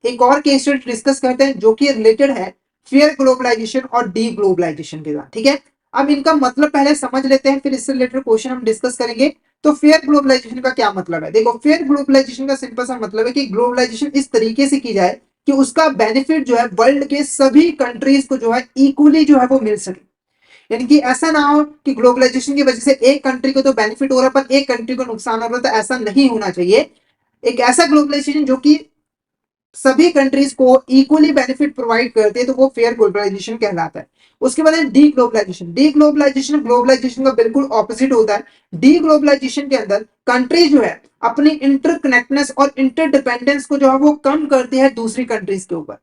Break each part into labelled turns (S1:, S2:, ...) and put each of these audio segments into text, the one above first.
S1: एक और case study discuss करते हैं जो कि रिलेटेड है फेयर ग्लोबलाइजेशन और डी ग्लोबलाइजेशन के साथ, ठीक है। अब इनका मतलब पहले समझ लेते हैं, फिर इससे रिलेटेड क्वेश्चन हम डिस्कस करेंगे। तो फेयर ग्लोबलाइजेशन का क्या मतलब है? देखो, फेयर ग्लोबलाइजेशन का सिंपल सा मतलब है कि ग्लोबलाइजेशन इस तरीके से की जाए कि उसका बेनिफिट जो है वर्ल्ड के सभी कंट्रीज को जो है इक्वली जो है वो मिल सके। यानी कि ऐसा ना हो कि ग्लोबलाइजेशन की वजह से एक कंट्री को तो बेनिफिट हो रहा है पर एक कंट्री को नुकसान हो रहा है, तो ऐसा नहीं होना चाहिए। एक ऐसा ग्लोबलाइजेशन जो कि सभी कंट्रीज को इक्वली बेनिफिट प्रोवाइड करते हैं, तो वो फेयर ग्लोबलाइजेशन कहलाता है। उसके बाद है deglobalisation. Deglobalisation globalisation का बिल्कुल ऑपोजिट होता है। डी ग्लोबलाइजेशन के अंदर कंट्री जो है अपनी इंटरकनेक्टनेस और इंटरडिपेंडेंस को जो है वो कम करती है दूसरी कंट्रीज के ऊपर।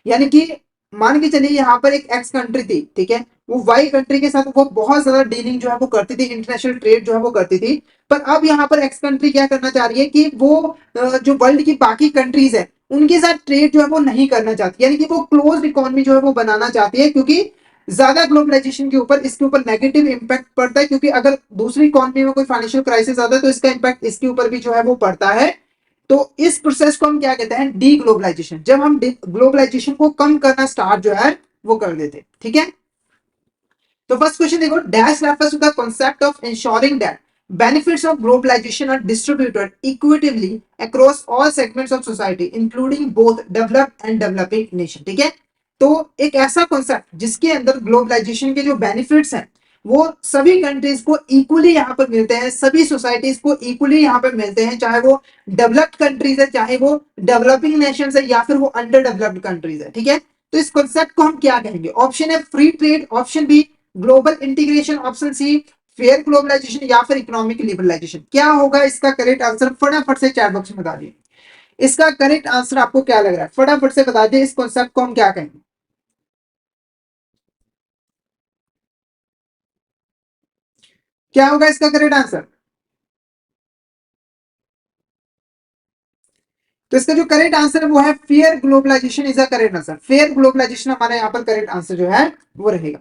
S1: यानी कि मान के चलिए यहाँ पर एक एक्स कंट्री थी, ठीक है, वो वाई कंट्री के साथ वो बहुत ज्यादा डीलिंग जो है वो करती थी, इंटरनेशनल ट्रेड जो है वो करती थी। पर अब यहाँ पर एक्स कंट्री क्या करना चाह रही है कि वो जो वर्ल्ड की बाकी कंट्रीज है उनके साथ ट्रेड जो है वो नहीं करना चाहती, यानी कि वो क्लोज्ड इकोनॉमी जो है वो बनाना चाहती है, क्योंकि ज्यादा ग्लोबलाइजेशन के ऊपर इसके ऊपर नेगेटिव इंपैक्ट पड़ता है। क्योंकि अगर दूसरी इकोनॉमी में कोई फाइनेंशियल क्राइसिस आता है तो इसका इंपैक्ट इसके ऊपर भी जो है वो पड़ता है। तो इस प्रोसेस को हम क्या कहते हैं? Deglobalisation. जब हम ग्लोबलाइजेशन को कम करना स्टार्ट जो है वो कर देते, ठीक है। तो फर्स्ट क्वेश्चन देखो, dash refers to the concept of ensuring that benefits of globalization are distributed equitably across all segments of society including both developed and developing nation, ठीक है। तो एक ऐसा कॉन्सेप्ट जिसके अंदर ग्लोबलाइजेशन के जो बेनिफिट्स हैं वो सभी कंट्रीज को इक्वली यहाँ पर मिलते हैं, सभी सोसाइटीज को इक्वली यहाँ पर मिलते हैं, चाहे वो डेवलप्ड कंट्रीज है, चाहे वो डेवलपिंग नेशंस है, या फिर वो अंडर डेवलप्ड कंट्रीज है, ठीक है। तो इस कॉन्सेप्ट को हम क्या कहेंगे? ऑप्शन है free trade, option B global integration, option C fair globalisation, या फिर इकोनॉमिक लिबरलाइजेशन। क्या होगा इसका करेक्ट आंसर? फटाफट से चैट बॉक्स में बता दिए इसका करेक्ट आंसर। आपको क्या लग रहा है? फटाफट से बता दिए इस कॉन्सेप्ट को हम क्या कहेंगे। क्या होगा इसका करेक्ट आंसर? तो इसका जो करेक्ट आंसर है वो है fair globalisation is a correct answer. Fair globalisation हमारे यहाँ पर करेक्ट आंसर जो है वो रहेगा।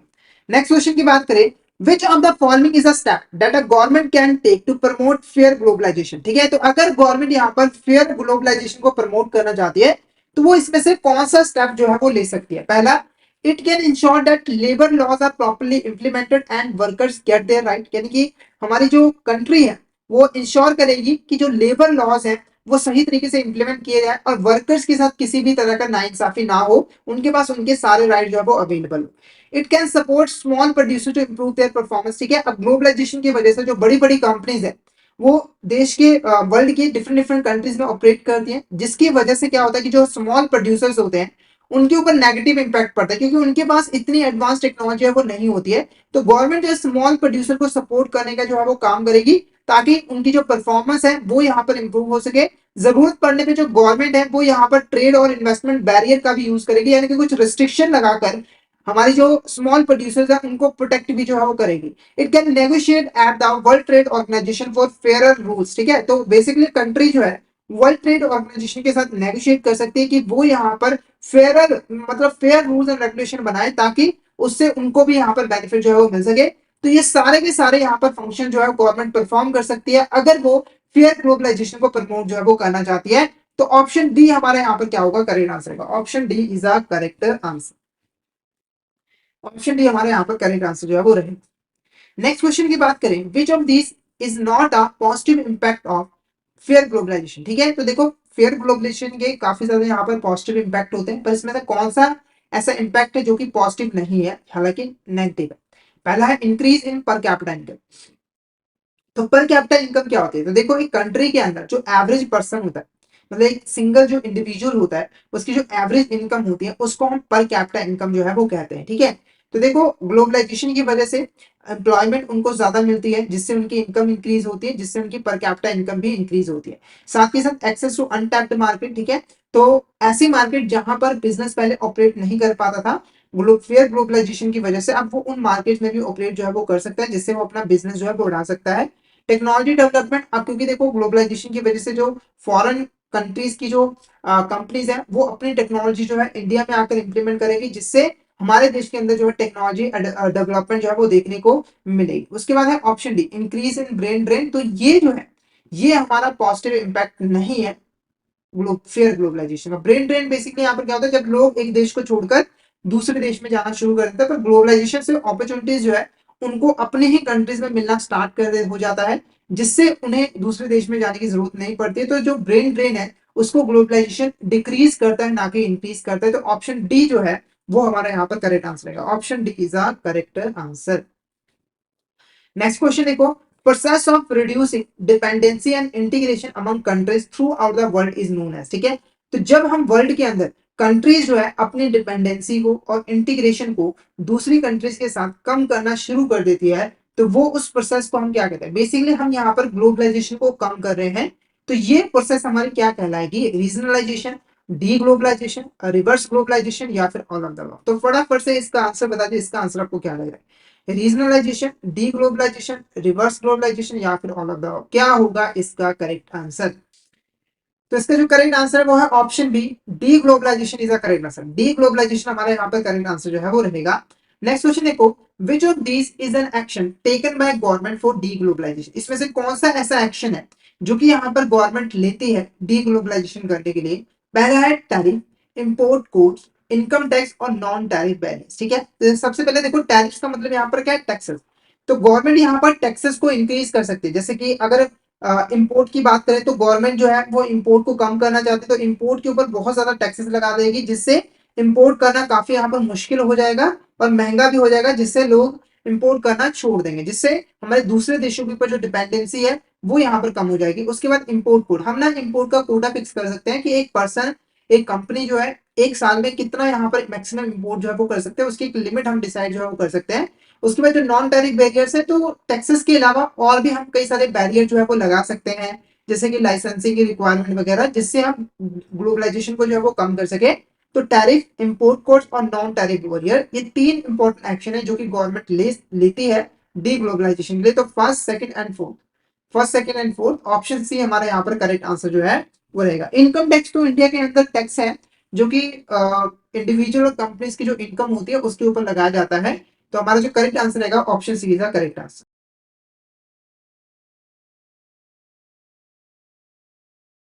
S1: नेक्स्ट क्वेश्चन की बात करें, which of the following is a step that a government can take to promote fair globalisation, ठीक है। तो अगर गवर्नमेंट यहाँ पर फेयर ग्लोबलाइजेशन को प्रमोट करना चाहती है तो वो इसमें से कौन सा स्टेप जो है वो ले सकती है? पहला, it can ensure that labour laws are properly implemented and workers get their right. यानी कि हमारी जो कंट्री है वो इंश्योर करेगी कि जो लेबर लॉज है वो सही तरीके से इंप्लीमेंट किए जाए और वर्कर्स के साथ किसी भी तरह का नाइंसाफी ना हो, उनके पास उनके सारे राइट जो है वो अवेलेबल हो। It can support small producer to improve their performance, ठीक है। अब ग्लोबलाइजेशन की वजह से जो बड़ी बड़ी कंपनीज है वो देश के वर्ल्ड के डिफरेंट डिफरेंट कंट्रीज में ऑपरेट करती हैं, जिसकी वजह से क्या होता है कि जो स्मॉल प्रोड्यूसर्स होते हैं उनके ऊपर नेगेटिव इंपैक्ट पड़ता है, क्योंकि उनके पास इतनी एडवांस टेक्नोलॉजी है वो नहीं होती है। तो गवर्नमेंट जो स्मॉल प्रोड्यूसर को सपोर्ट करने का जो है वो काम करेगी, ताकि उनकी जो परफॉर्मेंस है वो यहाँ पर इंप्रूव हो सके। जरूरत पड़ने पे जो गवर्नमेंट है वो यहाँ पर ट्रेड और इन्वेस्टमेंट बैरियर का भी यूज करेगी, यानी कि कुछ रिस्ट्रिक्शन लगाकर हमारी जो स्मॉल प्रोड्यूसर्स है उनको प्रोटेक्ट भी जो है वो करेगी। It can negotiate at the World Trade Organization for fair rules, ठीक है। तो बेसिकली कंट्री जो है वर्ल्ड ट्रेड ऑर्गेनाइजेशन के साथ नेगोशिएट कर सकती है कि वो यहाँ पर फेयर मतलब फेयर रूल्स एंड रेगुलेशन बनाए, ताकि उससे उनको भी यहाँ पर बेनिफिट जो है वो मिल सके। तो ये सारे के सारे यहाँ पर फंक्शन जो है गवर्नमेंट परफॉर्म कर सकती है अगर वो फेयर ग्लोबलाइजेशन को प्रमोट जो है वो करना चाहती है। तो ऑप्शन डी हमारे यहाँ पर क्या होगा? करेक्ट आंसर होगा। Option D is a correct answer. Option D हमारे यहाँ पर करेक्ट आंसर जो है वो रहे। नेक्स्ट क्वेश्चन की बात करें, which of this is not a positive impact of fair globalisation, ठीक है। तो देखो, फेयर ग्लोबलाइजेशन के काफी ज्यादा यहाँ पर पॉजिटिव इंपैक्ट होते हैं, पर इसमें से कौन सा ऐसा इंपैक्ट है जो कि पॉजिटिव नहीं है, हालांकि नेगेटिव है? पहला है increase in per capita income. तो पर कैपिटा इनकम क्या होती है? तो देखो, एक कंट्री के अंदर जो एवरेज पर्सन होता है, मतलब एक सिंगल जो इंडिविजुअल होता है, उसकी जो एवरेज इनकम होती है उसको हम पर कैपिटा इनकम जो है वो कहते हैं, ठीक है। तो देखो, ग्लोबलाइजेशन की वजह से एम्प्लॉयमेंट उनको ज्यादा मिलती है, जिससे उनकी इनकम इंक्रीज होती है, जिससे उनकी पर कैपिटा इनकम भी इंक्रीज होती है। साथ ही साथ एक्सेस टू अनटैप्ड मार्केट, ठीक है। तो ऐसी मार्केट जहां पर बिजनेस पहले ऑपरेट नहीं कर पाता था, फेयर ग्लोबलाइजेशन की वजह से अब वो उन मार्केट में भी ऑपरेट जो है वो कर सकता है, जिससे वो अपना बिजनेस जो है वो बढ़ा सकता है। टेक्नोलॉजी डेवलपमेंट, अब क्योंकि देखो ग्लोबलाइजेशन की वजह से जो फॉरेन कंट्रीज की जो कंपनीज है वो अपनी टेक्नोलॉजी जो है इंडिया में आकर इंप्लीमेंट करेगी, जिससे हमारे देश के अंदर जो है टेक्नोलॉजी डेवलपमेंट जो है वो देखने को मिलेगी। उसके बाद है option D, increase in brain drain. तो ये जो है ये हमारा पॉजिटिव इम्पैक्ट नहीं है, fair globalisation. Brain drain basically यहाँ पर क्या होता है, जब लोग एक देश को छोड़कर दूसरे देश में जाना शुरू कर देते हैं, तो ग्लोबलाइजेशन से अपॉर्चुनिटीज जो है उनको अपने ही कंट्रीज में मिलना स्टार्ट हो जाता है, जिससे उन्हें दूसरे देश में जाने की जरूरत नहीं पड़ती। तो जो ब्रेन ड्रेन है उसको ग्लोबलाइजेशन डिक्रीज करता है, ना कि इंक्रीज करता है। तो ऑप्शन डी जो है वो हमारा यहाँ पर करेक्ट आंसर रहेगा। Option D is a correct answer. Next question देखो, process of reducing dependency and integration among countries throughout the world is known as. ठीक है, तो जब हम वर्ल्ड के अंदर कंट्रीज जो है अपनी डिपेंडेंसी को और इंटीग्रेशन को दूसरी कंट्रीज के साथ कम करना शुरू कर देती है, तो वो उस प्रोसेस को हम क्या कहते हैं? बेसिकली हम यहाँ पर ग्लोबलाइजेशन को कम कर रहे हैं। तो ये प्रोसेस हमारी क्या कहलाएगी? Regionalization, D globalisation, reverse globalisation, या फिर ऑल ऑफ द अबव। तो फटाफट से इसका आंसर बता दीजिए, इसका आंसर आपको क्या लग रहा है? Regionalisation, D globalisation, reverse globalisation, या फिर ऑल ऑफ द अबव? क्या होगा इसका करेक्ट आंसर? तो इसका जो करेक्ट आंसर है वो है option B, deglobalisation is the correct answer. Deglobalisation हमारे यहाँ पर करेक्ट आंसर जो है वो रहेगा। नेक्स्ट क्वेश्चन देखो, which of this is an action taken by government for deglobalisation? इसमें से कौन सा ऐसा एक्शन है जो कि यहाँ पर गवर्नमेंट लेती है डी ग्लोबलाइजेशन करने के लिए? पहला है tariff, import codes, income tax और नॉन टैरिफ बैरियर्स। ठीक है, तो सबसे पहले देखो टैरिफ का मतलब यहाँ पर क्या है? टैक्सेस। तो गवर्नमेंट यहाँ पर टैक्सेस को इंक्रीज कर सकती है। जैसे कि अगर इंपोर्ट की बात करें तो गवर्नमेंट जो है वो इंपोर्ट को कम करना चाहती है, तो इंपोर्ट के ऊपर बहुत ज्यादा टैक्सेस लगा देगी, जिससे इंपोर्ट करना काफी यहाँ पर मुश्किल हो जाएगा और महंगा भी हो जाएगा, जिससे लोग इंपोर्ट करना छोड़ देंगे, जिससे हमारे दूसरे देशों के ऊपर जो डिपेंडेंसी है वो यहाँ पर कम हो जाएगी। उसके बाद इंपोर्ट कोड, हम ना इंपोर्ट का कोटा फिक्स कर सकते हैं कि एक पर्सन, एक कंपनी जो है एक साल में कितना यहाँ पर मैक्सिमम इंपोर्ट जो है वो कर सकते हैं, उसकी एक लिमिट हम डिसाइड जो है वो कर सकते हैं। उसके बाद जो नॉन टैरिफ बैरियर्स है, तो टैक्सेस के अलावा और भी हम कई सारे बैरियर जो है वो लगा सकते हैं, जैसे कि लाइसेंसिंग की रिक्वायरमेंट वगैरह, जिससे हम ग्लोबलाइजेशन को जो है वो कम कर सके। तो टैरिफ, इंपोर्ट कोड्स और नॉन टैरिफ बैरियर, ये तीन इंपॉर्टेंट एक्शन है जो कि गवर्नमेंट लेती है डी ग्लोबलाइजेशन के लिए। तो first second and fourth option C हमारा यहाँ पर करेक्ट आंसर जो है वो रहेगा। इनकम टैक्स तो इंडिया के अंदर टैक्स है जो कि इंडिविजुअल और कंपनीज की जो इनकम होती है उसके ऊपर लगाया जाता है। तो हमारा जो करेक्ट आंसर रहेगा option C is the correct answer.